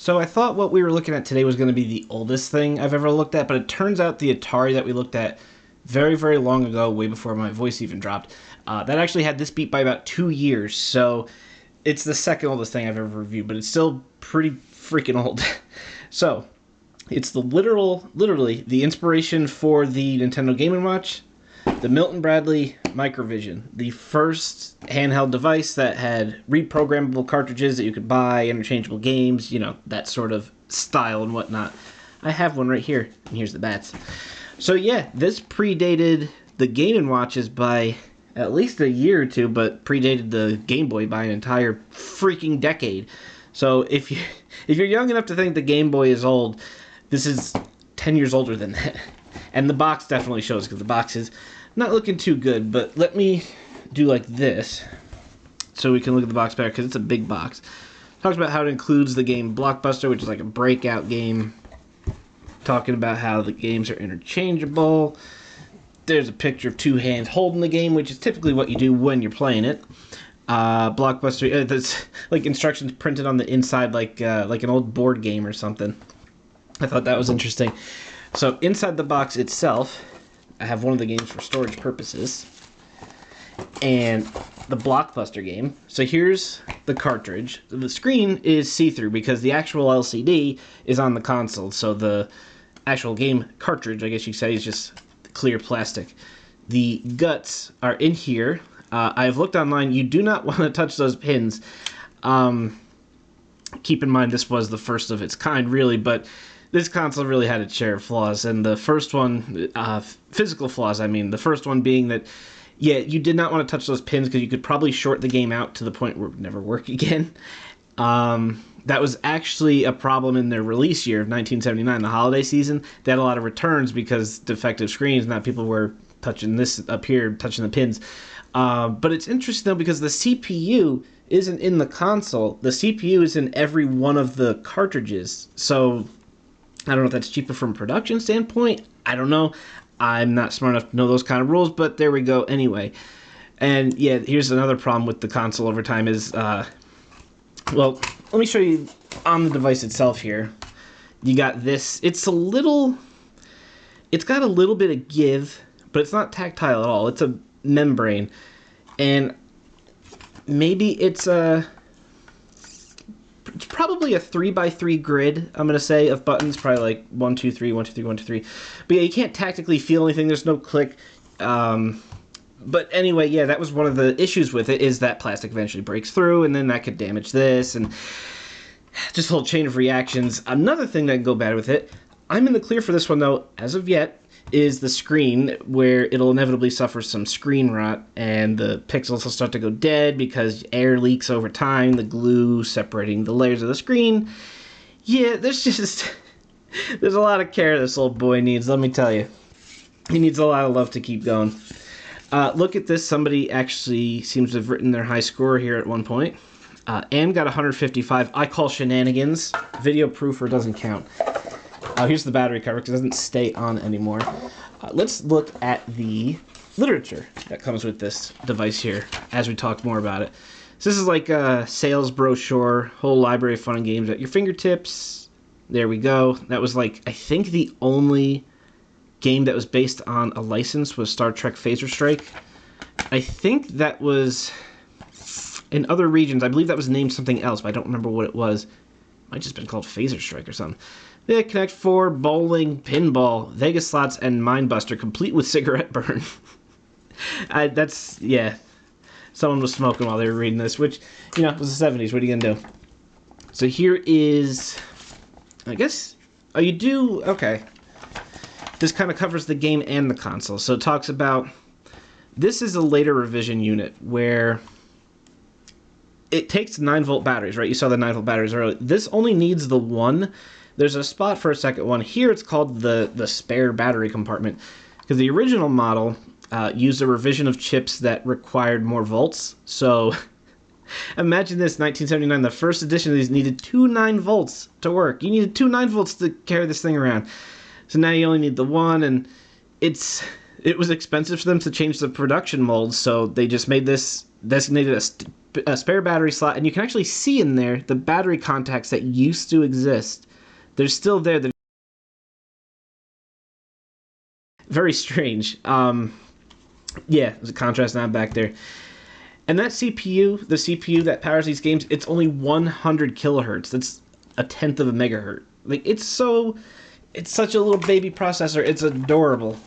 So I thought what we were looking at today was going to be the oldest thing I've ever looked at, but it turns out the Atari that we looked at very, very long ago, way before my voice even dropped, that actually had this beat by about 2 years. So it's the second oldest thing I've ever reviewed, but it's still pretty freaking old. So it's literally the inspiration for the Nintendo Game & Watch, the Milton Bradley Microvision, the first handheld device that had reprogrammable cartridges that you could buy, interchangeable games, you know, that sort of style and whatnot. I have one right here, and here's the bats. So yeah, this predated the Game & Watches by at least a year or two, but predated the Game Boy by an entire freaking decade. So if you're young enough to think the Game Boy is old, this is 10 years older than that. And the box definitely shows, because the box is not looking too good. But let me do like this so we can look at the box better, because it's a big box. Talks about how it includes the game Blockbuster, which is like a breakout game. Talking about how the games are interchangeable. There's a picture of two hands holding the game, which is typically what you do when you're playing it. Blockbuster, there's like instructions printed on the inside, like an old board game or something. I thought that was interesting. So inside the box itself, I have one of the games for storage purposes, and the Blockbuster game. So here's the cartridge. The screen is see-through because the actual LCD is on the console. So the actual game cartridge, I guess you could say, is just clear plastic. The guts are in here. I've looked online. You do not want to touch those pins. Keep in mind this was the first of its kind, really, but this console really had its share of flaws, and the first one, physical flaws, I mean, the first one being that, yeah, you did not want to touch those pins because you could probably short the game out to the point where it would never work again. That was actually a problem in their release year of 1979, the holiday season. They had a lot of returns because defective screens, not people were touching this up here, touching the pins. But it's interesting, though, because the CPU isn't in the console. The CPU is in every one of the cartridges, so I don't know if that's cheaper from a production standpoint. I don't know. I'm not smart enough to know those kind of rules, but there we go anyway. And yeah, here's another problem with the console over time is, well, let me show you on the device itself here. You got this. It's got a little bit of give, but it's not tactile at all. It's a membrane. And maybe it's probably a 3x3 grid, I'm going to say, of buttons. Probably like 1, 2, 3, 1, 2, 3, 1, 2, 3. But yeah, you can't tactically feel anything. There's no click. But anyway, yeah, that was one of the issues with it, is that plastic eventually breaks through, and then that could damage this, and just a whole chain of reactions. Another thing that can go bad with it, I'm in the clear for this one, though, as of yet, is the screen, where it'll inevitably suffer some screen rot, and the pixels will start to go dead because air leaks over time, the glue separating the layers of the screen. Yeah, there's a lot of care this old boy needs, let me tell you. He needs a lot of love to keep going. Look at this. Somebody actually seems to have written their high score here at one point. Anne got 155. I call shenanigans. Video proof or doesn't count. Here's the battery cover because it doesn't stay on anymore. Let's look at the literature that comes with this device here as we talk more about it. So this is like a sales brochure, whole library of fun and games at your fingertips. There we go. That was like, I think the only game that was based on a license was Star Trek Phaser Strike. I think that was in other regions. I believe that was named something else, but I don't remember what it was. It might have just been called Phaser Strike or something. Yeah, Connect 4, bowling, pinball, Vegas slots, and Mindbuster, complete with cigarette burn. Yeah. Someone was smoking while they were reading this, which, you know, it was the 70s. What are you going to do? So here is, I guess, okay. This kind of covers the game and the console. So it talks about, this is a later revision unit where it takes 9-volt batteries, right? You saw the 9-volt batteries earlier. This only needs the one. There's a spot for a second one. Here it's called the spare battery compartment, because the original model used a revision of chips that required more volts. So imagine this, 1979, the first edition of these needed 2 9-volts to work. You needed 2 9-volts to carry this thing around. So now you only need the one, and it was expensive for them to change the production molds, so they just made this, designated a spare battery slot, and you can actually see in there the battery contacts that used to exist. They're still there. They're very strange. Yeah, there's a contrast knob back there. And that CPU, the CPU that powers these games, it's only 100 kilohertz. That's a tenth of a megahertz. Like, it's such a little baby processor. It's adorable.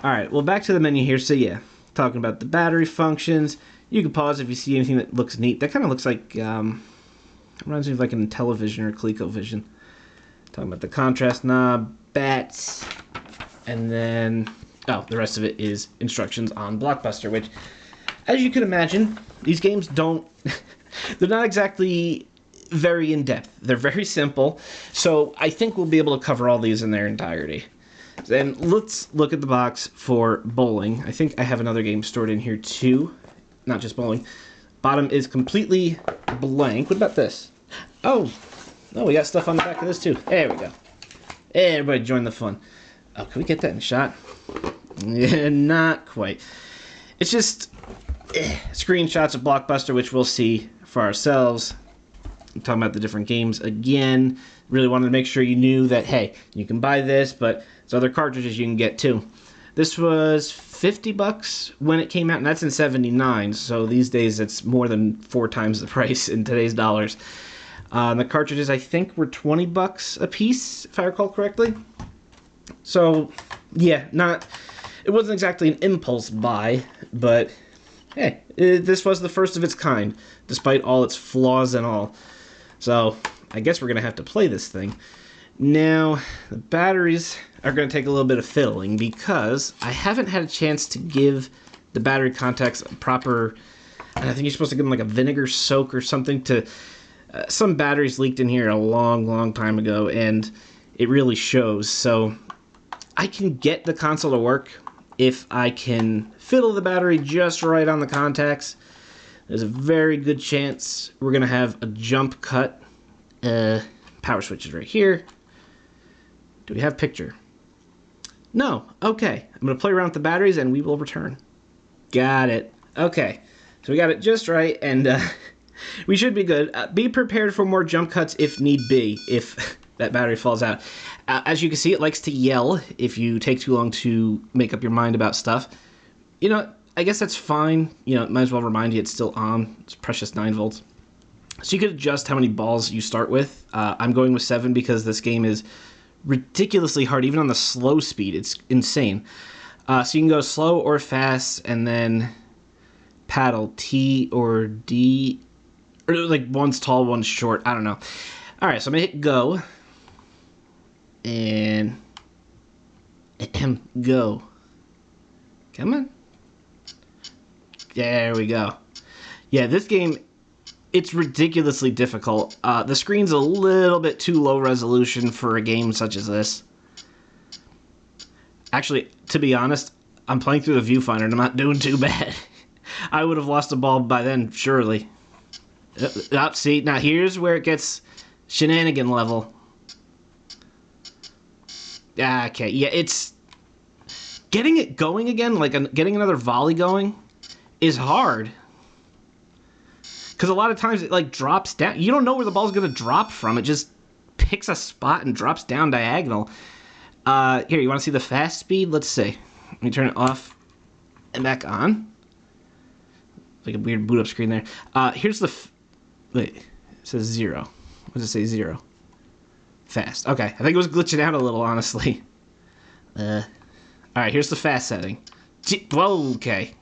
All right, well, back to the menu here. So yeah, talking about the battery functions. You can pause if you see anything that looks neat. That kind of looks like, reminds me of like an Intellivision or ColecoVision. Talking about the contrast knob, bats, and then, oh, the rest of it is instructions on Blockbuster, which, as you can imagine, these games don't, they're not exactly very in-depth. They're very simple, so I think we'll be able to cover all these in their entirety. Then let's look at the box for bowling. I think I have another game stored in here too, not just bowling. Bottom is completely blank. What about this? Oh, we got stuff on the back of this too. There we go. Hey, everybody join the fun. Oh, can we get that in shot? Yeah, not quite. It's just screenshots of Blockbuster, which we'll see for ourselves. I'm talking about the different games again. Really wanted to make sure you knew that, hey, you can buy this, but there's other cartridges you can get too. This was $50 when it came out, and that's in '79, so these days it's more than 4 times the price in today's dollars. The cartridges, I think, were $20 a piece, if I recall correctly. So, yeah, it wasn't exactly an impulse buy, but hey, this was the first of its kind, despite all its flaws and all. So, I guess we're going to have to play this thing. Now, the batteries are going to take a little bit of fiddling because I haven't had a chance to give the battery contacts a proper, I think you're supposed to give them like a vinegar soak or something to, some batteries leaked in here a long time ago, and it really shows. So, I can get the console to work if I can fiddle the battery just right on the contacts. There's a very good chance we're going to have a jump cut. Power switch is right here. Do we have picture? No. Okay. I'm going to play around with the batteries and we will return. Got it. Okay. So we got it just right, and we should be good. Be prepared for more jump cuts if need be, if that battery falls out. As you can see, it likes to yell if you take too long to make up your mind about stuff. You know, I guess that's fine. You know, it might as well remind you it's still on. It's precious 9 volts. So you could adjust how many balls you start with. I'm going with 7 because this game is ridiculously hard, even on the slow speed. It's insane. So you can go slow or fast, and then paddle T or D, or like one's tall, one's short. I don't know. All right, so I'm gonna hit go, and go. Come on. There we go. Yeah, this game, it's ridiculously difficult. The screen's a little bit too low resolution for a game such as this. Actually, to be honest, I'm playing through the viewfinder and I'm not doing too bad. I would have lost the ball by then, surely. See, now here's where it gets shenanigan level. Okay, yeah, it's... Getting it going again, like getting another volley going, is hard. Because a lot of times it like drops down. You don't know where the ball's going to drop from. It just picks a spot and drops down diagonal. Here, you want to see the fast speed? Let's see. Let me turn it off and back on. Like a weird boot up screen there. Here's the... Wait, it says 0. What does it say? 0. Fast. Okay, I think it was glitching out a little, honestly. Alright, here's the fast setting. Whoa, okay.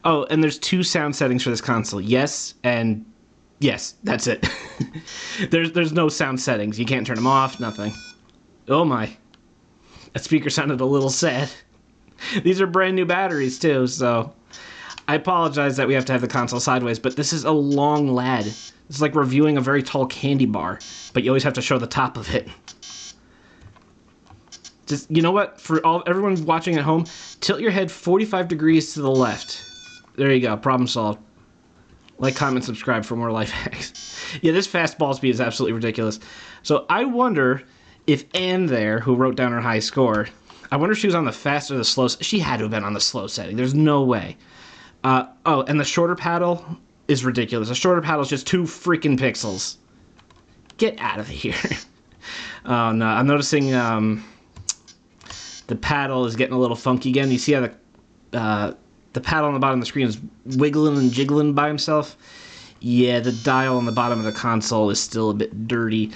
Oh, and there's 2 sound settings for this console. Yes, and yes, that's it. There's no sound settings. You can't turn them off, nothing. Oh my. That speaker sounded a little sad. These are brand new batteries too, so I apologize that we have to have the console sideways, but this is a long lad. It's like reviewing a very tall candy bar, but you always have to show the top of it. Just, you know what? For everyone watching at home, tilt your head 45 degrees to the left. There you go. Problem solved. Like, comment, subscribe for more life hacks. Yeah, this fast ball speed is absolutely ridiculous. So I wonder if Anne there, who wrote down her high score, I wonder if she was on the fast or the slow. She had to have been on the slow setting. There's no way. Oh, and the shorter paddle is ridiculous. The shorter paddle is just 2 freaking pixels. Get out of here. Oh, no. I'm noticing the paddle is getting a little funky again. You see how the paddle on the bottom of the screen is wiggling and jiggling by himself? Yeah, the dial on the bottom of the console is still a bit dirty.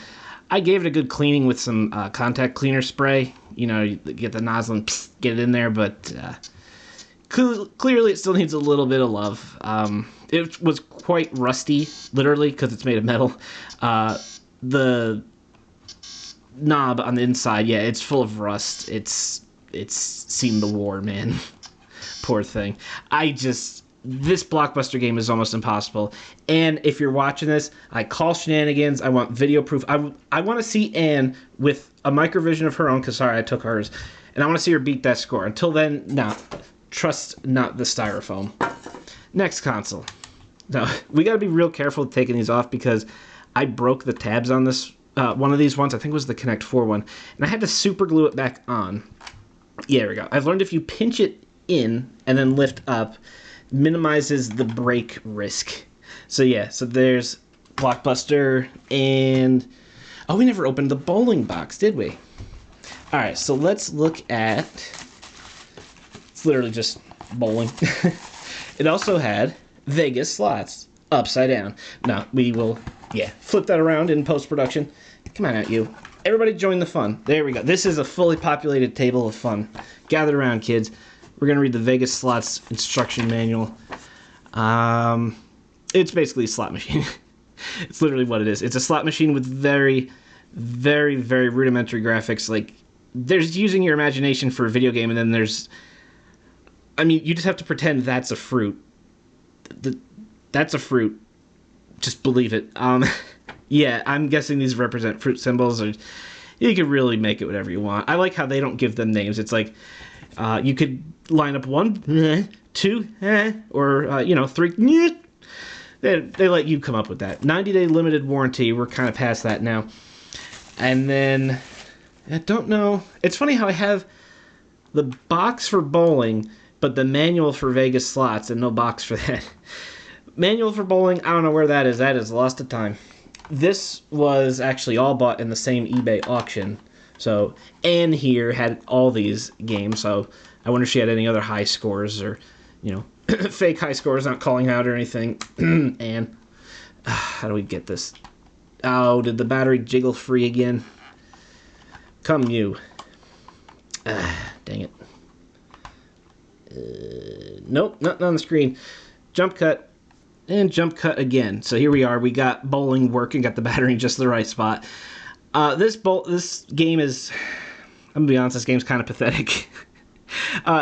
I gave it a good cleaning with some contact cleaner spray. You know, you get the nozzle and get it in there, but clearly it still needs a little bit of love. It was quite rusty, literally, because it's made of metal. The knob on the inside, yeah, it's full of rust. It's seen the war, man. Poor thing. This Blockbuster game is almost impossible. And if you're watching this, I call shenanigans. I want video proof. I want to see Anne with a Microvision of her own, because sorry, I took hers. And I want to see her beat that score. Until then, no. Trust not the styrofoam. Next console. Now, we got to be real careful with taking these off, because I broke the tabs on this one of these ones. I think it was the Connect 4 one. And I had to super glue it back on. Yeah, there we go. I've learned if you pinch it in and then lift up, minimizes the break risk. So yeah, so there's Blockbuster, and oh, we never opened the bowling box, did we? All right, so let's look at, it's literally just bowling. It also had Vegas slots upside down. Now we will, yeah, flip that around in post-production. Come on out, you. Everybody join the fun. There we go. This is a fully populated table of fun. Gather around, kids. We're going to read the Vegas slots instruction manual. It's basically a slot machine. It's literally what it is. It's a slot machine with very, very, very rudimentary graphics. Like, there's using your imagination for a video game, and then there's, I mean, you just have to pretend that's a fruit. That's a fruit. Just believe it. Yeah, I'm guessing these represent fruit symbols, or you can really make it whatever you want. I like how they don't give them names. It's like, you could line up 1, 2, or, 3. They let you come up with that. 90-day limited warranty. We're kind of past that now. And then, I don't know. It's funny how I have the box for bowling, but the manual for Vegas slots, and no box for that. Manual for bowling, I don't know where that is. That is lost to time. This was actually all bought in the same eBay auction. So, Anne here had all these games, so I wonder if she had any other high scores, or, fake high scores, not calling out or anything. Anne, how do we get this? Oh, did the battery jiggle free again? Come you. Dang it. Nope, nothing on the screen. Jump cut, and jump cut again. So here we are. We got bowling working, got the battery in just the right spot. This game is, I'm gonna be honest, this game's kind of pathetic.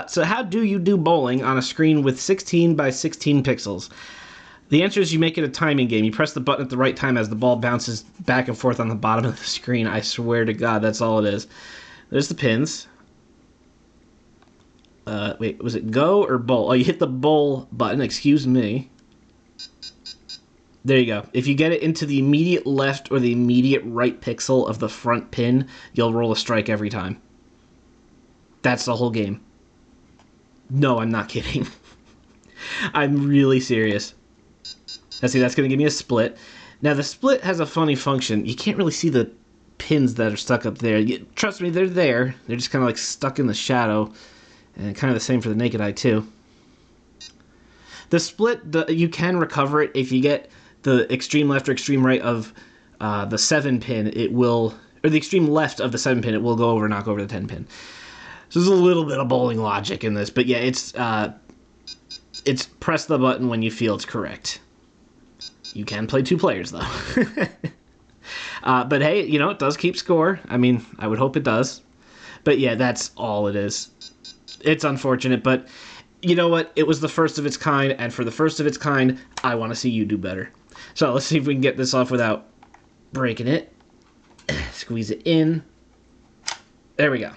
So how do you do bowling on a screen with 16 by 16 pixels? The answer is you make it a timing game. You press the button at the right time as the ball bounces back and forth on the bottom of the screen. I swear to God, that's all it is. There's the pins. Wait, was it go or bowl? Oh, you hit the bowl button, excuse me. There you go. If you get it into the immediate left or the immediate right pixel of the front pin, you'll roll a strike every time. That's the whole game. No, I'm not kidding. I'm really serious. Now see, that's going to give me a split. Now the split has a funny function. You can't really see the pins that are stuck up there. Trust me, they're there. They're just kind of like stuck in the shadow. And kind of the same for the naked eye too. The split, you can recover it if you get the extreme left or extreme right of the 7 pin. It will, or the extreme left of the 7 pin, it will go over and knock over the 10 pin. So there's a little bit of bowling logic in this, but yeah, it's press the button when you feel it's correct. You can play 2 players though. But hey, it does keep score. I mean, I would hope it does. But yeah, that's all it is. It's unfortunate, but you know what? It was the first of its kind, and for the first of its kind, I want to see you do better. So let's see if we can get this off without breaking it. Squeeze it in. There we go.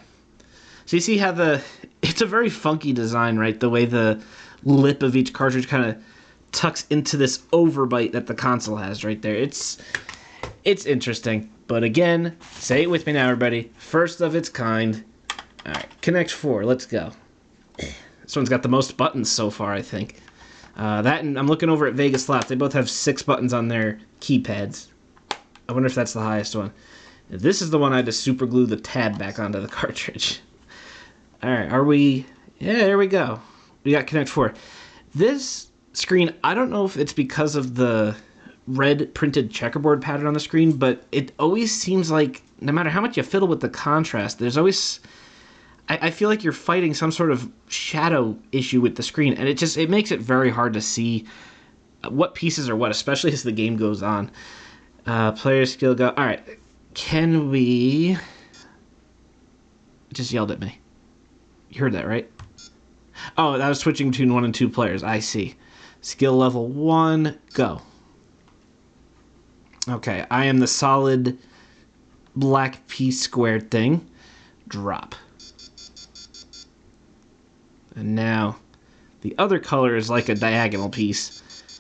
So you see how it's a very funky design, right? The way the lip of each cartridge kind of tucks into this overbite that the console has right there. It's interesting. But again, say it with me now, everybody. First of its kind. All right, Connect 4, let's go. This one's got the most buttons so far, I think. That, and I'm looking over at Vegas Slots. They both have 6 buttons on their keypads. I wonder if that's the highest one. This is the one I had to super glue the tab back onto the cartridge. All right, are we... Yeah, there we go. We got Connect 4. This screen, I don't know if it's because of the red printed checkerboard pattern on the screen, but it always seems like no matter how much you fiddle with the contrast, there's always... I feel like you're fighting some sort of shadow issue with the screen, and it makes it very hard to see what pieces are what, especially as the game goes on. Player skill go. All right, can we? It just yelled at me. You heard that, right? Oh, that was switching between 1 and 2 players. I see. Skill level 1, go. Okay, I am the solid black piece squared thing. Drop. And now, the other color is like a diagonal piece.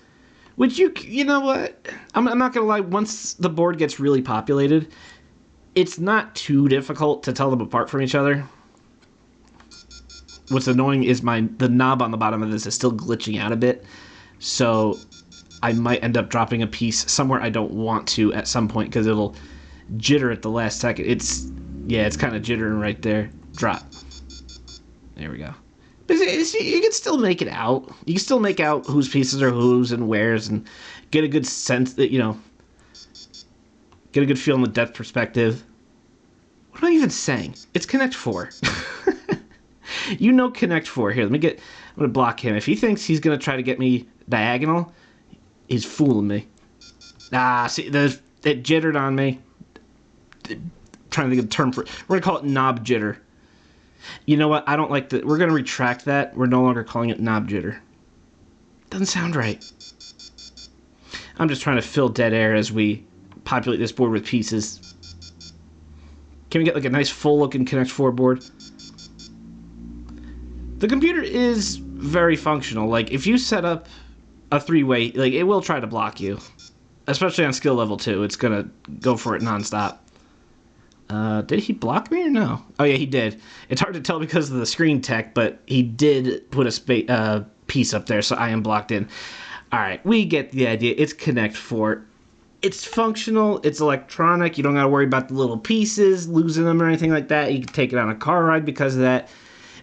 Which you know what? I'm not going to lie, once the board gets really populated, it's not too difficult to tell them apart from each other. What's annoying is the knob on the bottom of this is still glitching out a bit. So I might end up dropping a piece somewhere I don't want to at some point because it'll jitter at the last second. It's kind of jittering right there. Drop. There we go. You can still make it out. You can still make out whose pieces are whose and where's and get a good sense that, get a good feel in the depth perspective. What am I even saying? It's Connect 4. Connect 4. Here, I'm going to block him. If he thinks he's going to try to get me diagonal, he's fooling me. See, it jittered on me. I'm trying to think of a term for it. We're going to call it knob jitter. You know what? I don't like that. We're going to retract that. We're no longer calling it knob jitter. Doesn't sound right. I'm just trying to fill dead air as we populate this board with pieces. Can we get like a nice full-looking Connect 4 board? The computer is very functional. Like, if you set up a 3-way, like, it will try to block you. Especially on skill level 2. It's going to go for it nonstop. Did he block me or no? Oh, yeah, he did. It's hard to tell because of the screen tech, but he did put a piece up there, so I am blocked in. All right, we get the idea. It's Connect 4. It's functional. It's electronic. You don't got to worry about the little pieces, losing them or anything like that. You can take it on a car ride because of that.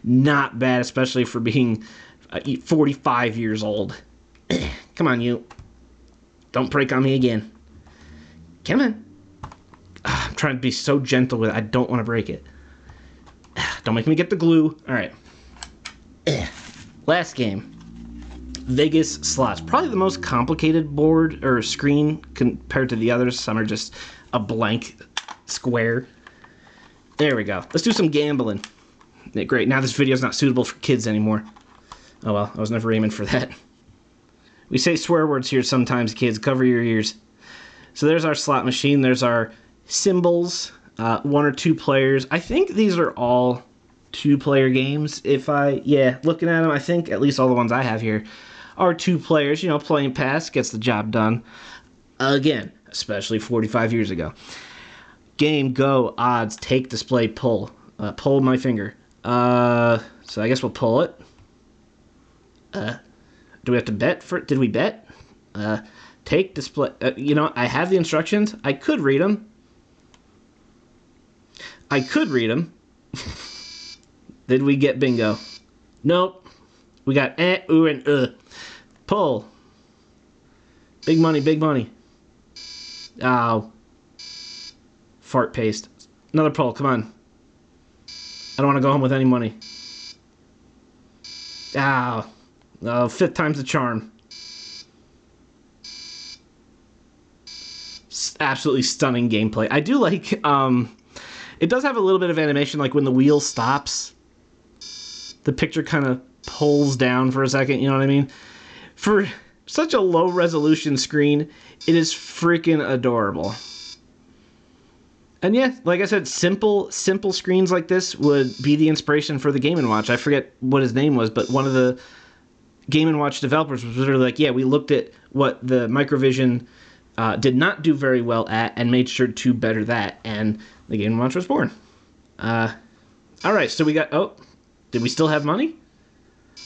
Not bad, especially for being 45 years old. Come on, you. Don't break on me again. Come on. I'm trying to be so gentle with it. I don't want to break it. Don't make me get the glue. All right. Last game. Vegas Slots. Probably the most complicated board or screen compared to the others. Some are just a blank square. There we go. Let's do some gambling. Great. Now this video is not suitable for kids anymore. Oh well, I was never aiming for that. We say swear words here sometimes, kids. Cover your ears. So there's our slot machine. There's our symbols. 1 or 2 players. I think these are all 2-player games. Looking at them, I think at least all the ones I have here are 2 players. Playing pass gets the job done. Again, especially 45 years ago. Game, go, odds, take, display, pull. Pull my finger. So I guess we'll pull it. Do we have to bet for it? Did we bet? Take, display. I have the instructions. I could read them. Did we get bingo? Nope. We got ooh, and pull. Big money, big money. Oh. Fart paste. Another pull, come on. I don't want to go home with any money. Oh. 5th time's the charm. Absolutely stunning gameplay. I do like, it does have a little bit of animation, like when the wheel stops, the picture kind of pulls down for a second, you know what I mean? For such a low resolution screen, it is freaking adorable. And yeah, like I said, simple screens like this would be the inspiration for the Game & Watch. I forget what his name was, but one of the Game & Watch developers was literally like, yeah, we looked at what the Microvision did not do very well at and made sure to better that, and the Game & Watch was born. All All right, so we got... Oh, did we still have money?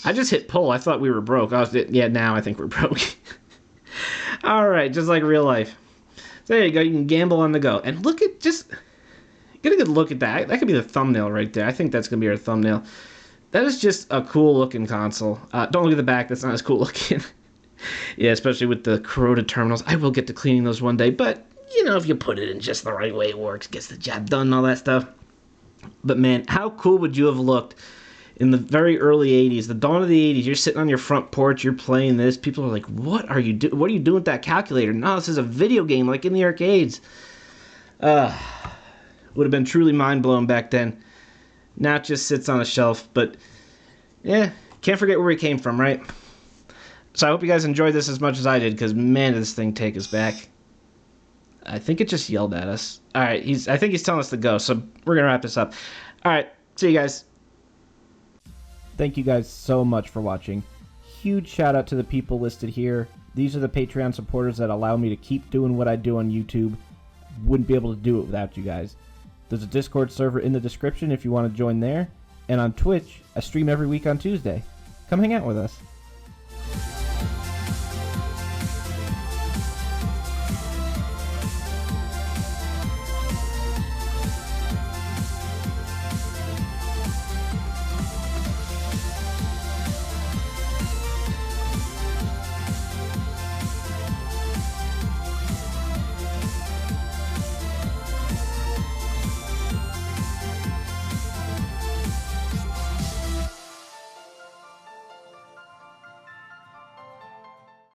I just hit pull. I thought we were broke. Yeah, now I think we're broke. All right, just like real life. So there you go. You can gamble on the go. And look at just... Get a good look at that. That could be the thumbnail right there. I think that's going to be our thumbnail. That is just a cool-looking console. Don't look at the back. That's not as cool-looking. Yeah, especially with the corroded terminals. I will get to cleaning those one day. But, you know, if you put it in just the right way, it works. Gets the job done and all that stuff. But, man, how cool would you have looked in the very early 80s, the dawn of the 80s? You're sitting on your front porch, you're playing this. People are like, what are you doing with that calculator? No, this is a video game like in the arcades. Would have been truly mind-blowing back then. Now it just sits on a shelf. But, yeah, can't forget where we came from, right? So I hope you guys enjoyed this as much as I did, because, man, did this thing take us back. I think it just yelled at us. All right, I think he's telling us to go, so we're going to wrap this up. All right, see you guys. Thank you guys so much for watching. Huge shout out to the people listed here. These are the Patreon supporters that allow me to keep doing what I do on YouTube. Wouldn't be able to do it without you guys. There's a Discord server in the description if you want to join there. And on Twitch, I stream every week on Tuesday. Come hang out with us.